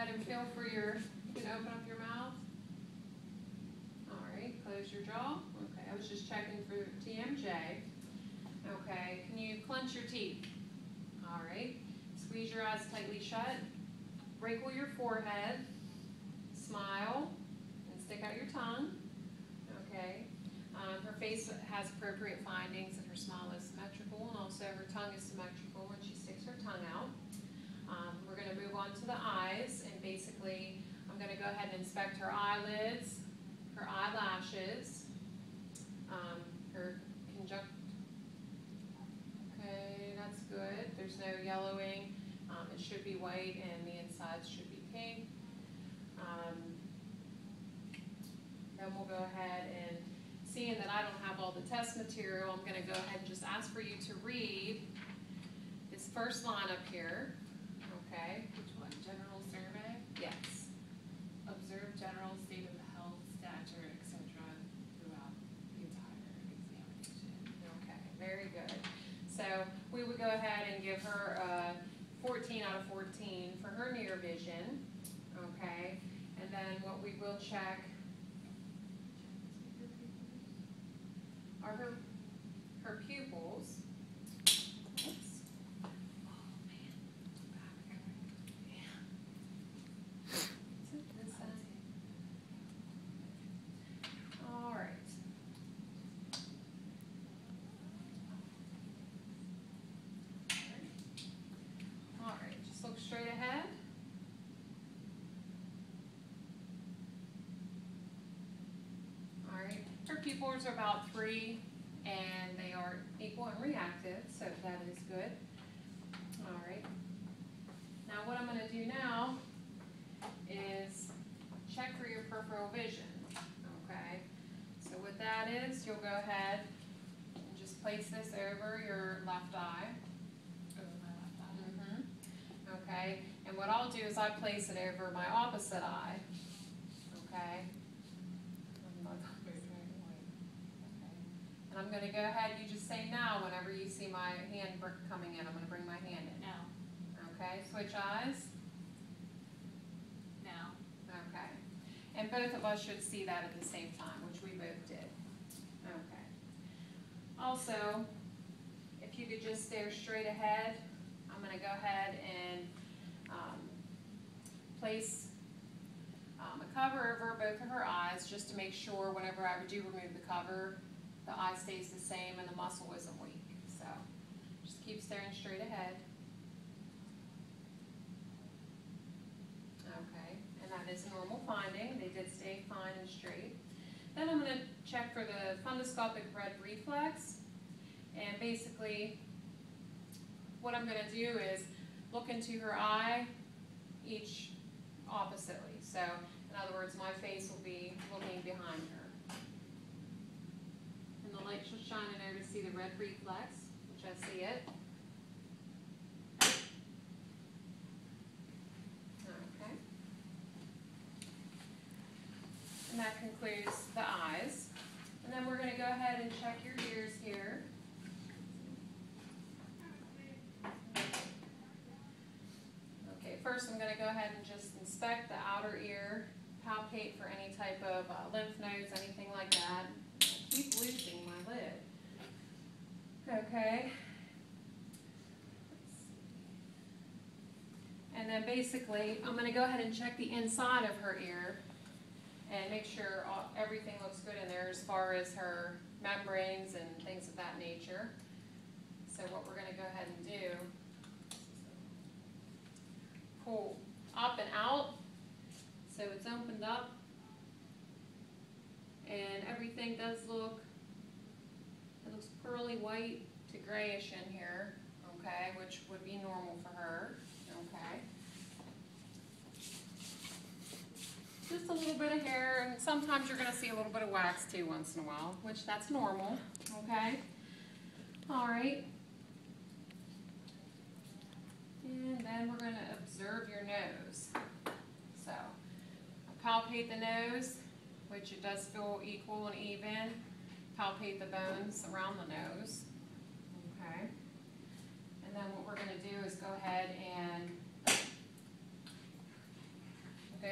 ahead and feel for your, you can open up your mouth. All right, close your jaw. Okay, I was just checking for TMJ. Okay, can you clench your teeth? All right, squeeze your eyes tightly shut. Wrinkle your forehead. Smile and stick out your tongue. Okay. Her face has appropriate findings, and her smile is symmetrical, and also her tongue is symmetrical when she sticks her tongue out. We're going to move on to the eyes, and basically I'm going to go ahead and inspect her eyelids, her eyelashes, her conjunct. Okay, that's good. There's no yellowing. It should be white, and the insides should be pink. Then we'll go ahead and, seeing that I don't have all the test material, I'm going to go ahead and just ask for you to read this first line up here. Okay. Which one? General survey? Yes. Observe general state of health, stature, etc. throughout the entire examination. Okay, very good. So we would go ahead and give her a 14 out of 14 for her near vision. Okay. And then what we will check are her pupils. Oops. Oh man. All right. All right, just look straight ahead. All right, her pupils are about 3, and they are equal and reactive, so that is good. All right. Now what I'm going to do now is check for your peripheral vision. Okay. So what that is, you'll go ahead and just place this over your left eye. Over my left eye. Mm-hmm. Okay. And what I'll do is I place it over my opposite eye. Okay. And I'm going to go ahead, you just say now whenever you see my hand coming in. I'm going to bring my hand in. Now. Okay, switch eyes. Now. Okay. And both of us should see that at the same time, which we both did. Okay. Also, if you could just stare straight ahead, I'm going to go ahead and place a cover over both of her eyes just to make sure whenever I do remove the cover, the eye stays the same and the muscle isn't weak. So just keep staring straight ahead. Okay, and that is a normal finding. They did stay fine and straight. Then I'm going to check for the fundoscopic red reflex. And basically, what I'm going to do is look into her eye each oppositely. So, in other words, my face will be looking behind her. And the light shall shine in there to see the red reflex, which I see it. Okay. And that concludes the eyes. And then we're going to go ahead and check your ears here. Okay, first I'm going to go ahead and just inspect the outer ear, palpate for any type of lymph nodes, anything like that. I keep losing my lid. Okay. And then basically, I'm going to go ahead and check the inside of her ear and make sure everything looks good in there as far as her membranes and things of that nature. So what we're going to go ahead and do, pull up and out, so it's opened up, and everything does look, it looks pearly white to grayish in here, okay, which would be normal for her, okay. Just a little bit of hair, and sometimes you're going to see a little bit of wax too once in a while, which that's normal, okay. All right. And then we're going to observe your nose. So, palpate the nose, which it does feel equal and even. Palpate the bones around the nose. Okay. And then what we're going to do is go ahead and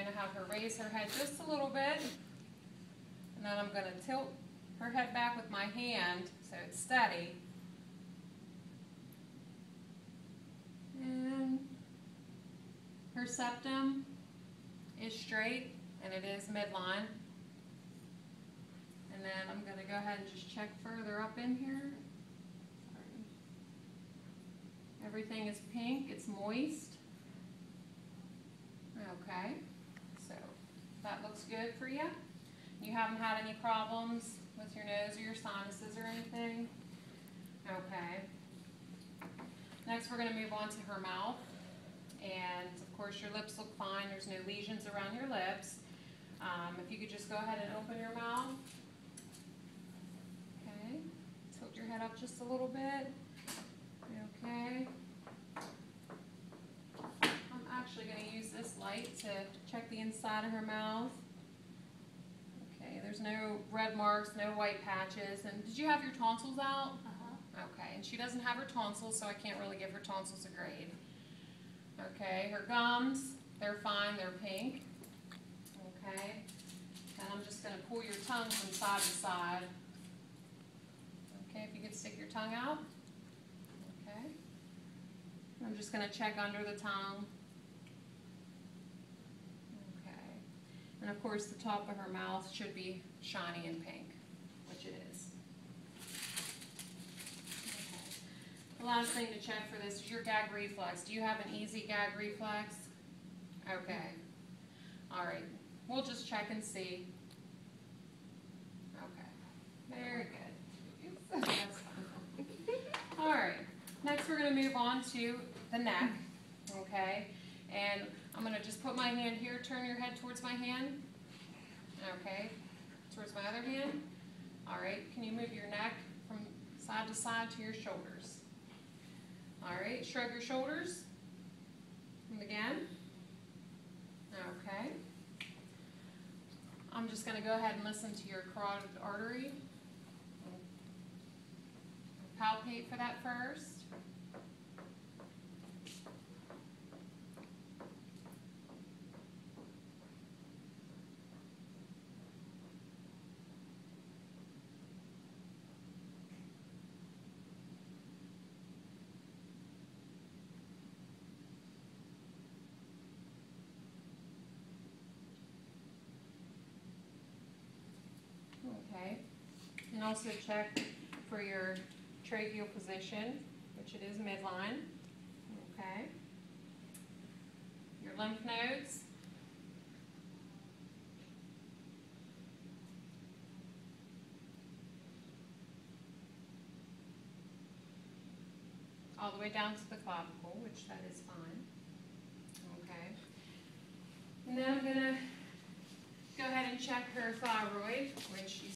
gonna have her raise her head just a little bit. And then I'm gonna tilt her head back with my hand so it's steady. And her septum is straight and it is midline. And then I'm going to go ahead and just check further up in here. Sorry. Everything is pink, it's moist. Okay, so that looks good for you. You haven't had any problems with your nose or your sinuses or anything? Okay. Next we're going to move on to her mouth. And of course your lips look fine, there's no lesions around your lips. If you could just go ahead and open your mouth. Okay, tilt your head up just a little bit. Okay. I'm actually going to use this light to check the inside of her mouth. Okay, there's no red marks, no white patches. And did you have your tonsils out? Okay, and she doesn't have her tonsils, so I can't really give her tonsils a grade. Okay, her gums, they're fine, they're pink. Okay, and I'm just going to pull your tongue from side to side. Okay, if you could stick your tongue out. Okay, I'm just going to check under the tongue. Okay, and of course the top of her mouth should be shiny and pink, which it is. The last thing to check for this is your gag reflex. Do you have an easy gag reflex? Okay. All right. We'll just check and see. Okay. Very good. That's fine. All right. Next we're going to move on to the neck. Okay. And I'm going to just put my hand here. Turn your head towards my hand. Okay. Towards my other hand. All right. Can you move your neck from side to side to your shoulders? All right, shrug your shoulders. And again. Okay. I'm just going to go ahead and listen to your carotid artery. Palpate for that first. Okay, and also check for your tracheal position, which it is midline. Okay, your lymph nodes. All the way down to the clavicle, which that is fine. Okay, and then I'm going to go ahead and check her thyroid, which you